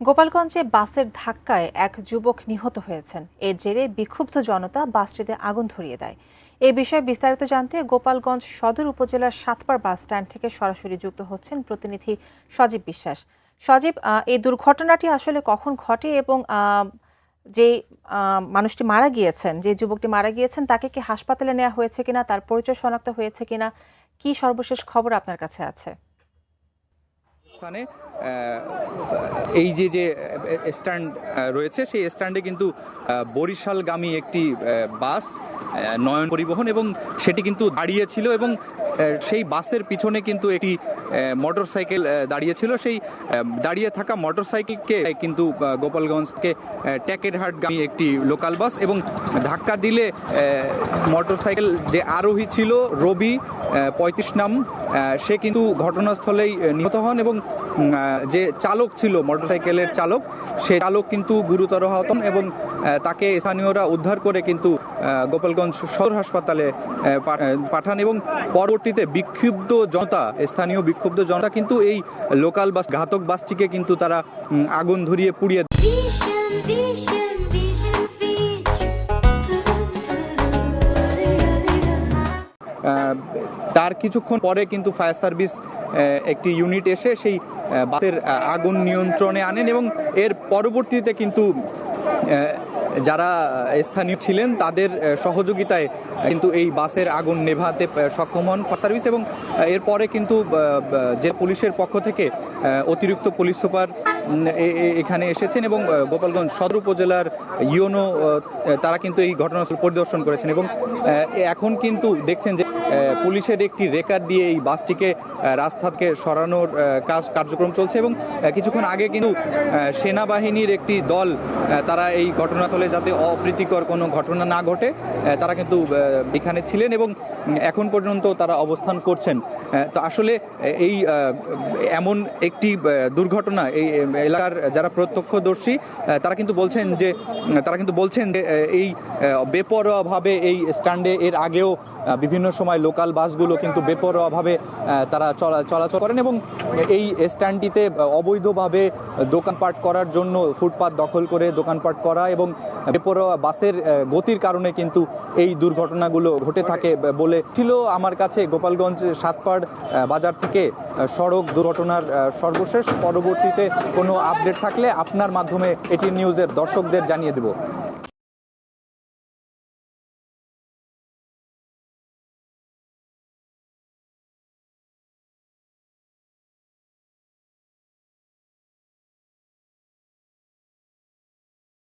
গোপালগঞ্জে বাসের ধাক্কায় এক যুবক নিহত হয়েছেন। এর জেরে বিক্ষুব্ধ জনতা বাসটিতে আগুন ধরিয়ে দেয়। এই বিষয়ে বিস্তারিত জানতে গোপালগঞ্জ সদর উপজেলার সাতপাড় বাস স্ট্যান্ড থেকে সরাসরি যুক্ত হচ্ছেন প্রতিনিধি সজীব বিশ্বাস। সজীব, এই দুর্ঘটনাটি আসলে কখন ঘটে এবং যে মানুষটি মারা গিয়েছেন, যে যুবকটি মারা গিয়েছেন, তাকে কি হাসপাতালে নেওয়া হয়েছে কিনা, তার পরিচয় শনাক্ত হয়েছে কিনা, কি সর্বশেষ খবর আপনার কাছে আছে? স্থানে এই যে স্ট্যান্ড রয়েছে, সেই স্ট্যান্ডে কিন্তু বরিশালগামী একটি বাস নয়ন পরিবহন এবং সেটি কিন্তু দাঁড়িয়েছিল এবং সেই বাসের পিছনে কিন্তু একটি মোটরসাইকেল দাঁড়িয়েছিল। সেই দাঁড়িয়ে থাকা মোটরসাইকেলকে কিন্তু গোপালগঞ্জকে ট্যাকেরহাটগামী একটি লোকাল বাস এবং ধাক্কা দিলে মোটরসাইকেল যে আরোহী ছিল রবি 35 নাম, সে কিন্তু ঘটনাস্থলেই নিহত হন এবং যে চালক ছিল মোটরসাইকেলের চালক, সে চালক কিন্তু গুরুতর আহত হন এবং তাকে স্থানীয়রা উদ্ধার করে কিন্তু গোপালগঞ্জ সদর হাসপাতালে পাঠান এবং পরবর্তীতে স্থানীয় বিক্ষুব্ধ জনতা কিন্তু এই লোকাল বাস, ঘাতক বাসটিকে কিন্তু তারা আগুন ধরিয়ে পুড়িয়ে তার কিছুক্ষণ পরে কিন্তু ফায়ার সার্ভিস একটি ইউনিট এসে সেই বাসের আগুন নিয়ন্ত্রণে আনেন এবং এর পরবর্তীতে কিন্তু যারা স্থানীয় ছিলেন তাদের সহযোগিতায় কিন্তু এই বাসের আগুন নেভাতে সক্ষম হন ফায়ার সার্ভিস এবং এরপরে কিন্তু যে পুলিশের পক্ষ থেকে অতিরিক্ত পুলিশ সুপার এখানে এসেছেন এবং গোপালগঞ্জ সদর উপজেলার ইউনো তারা কিন্তু এই ঘটনাস্থল পরিদর্শন করেছেন এবং এখন কিন্তু দেখছেন যে পুলিশের একটি রেকার দিয়ে এই বাসটিকে রাস্তা থেকে সরানোর কার্যক্রম চলছে এবং কিছুক্ষণ আগে কিন্তু সেনাবাহিনীর একটি দল তারা এই ঘটনাস্থলে যাতে অপ্রীতিকর কোনো ঘটনা না ঘটে তারা কিন্তু এখানে ছিলেন এবং এখন পর্যন্ত তারা অবস্থান করছেন। তো আসলে এই এমন একটি দুর্ঘটনা এই এলাকার যারা প্রত্যক্ষদর্শী তারা কিন্তু বলছেন যে এই বেপরোয়াভাবে এই স্ট্যান্ডে এর আগেও বিভিন্ন সময় লোকাল বাসগুলো কিন্তু বেপরোয়াভাবে তারা চলাচল করেন এবং এই স্ট্যান্ডটিতে অবৈধভাবে দোকানপাট করার জন্য ফুটপাত দখল করে দোকানপাট করা এবং বেপরোয়া বাসের গতির কারণে কিন্তু এই দুর্ঘটনাগুলো ঘটে থাকে বলে ছিল আমার কাছে গোপালগঞ্জ সাতপাড় বাজার থেকে সড়ক দুর্ঘটনার সর্বশেষ। পরবর্তীতে কোনো আপডেট থাকলে আপনার মাধ্যমে এটি নিউজের দর্শকদের জানিয়ে দেব।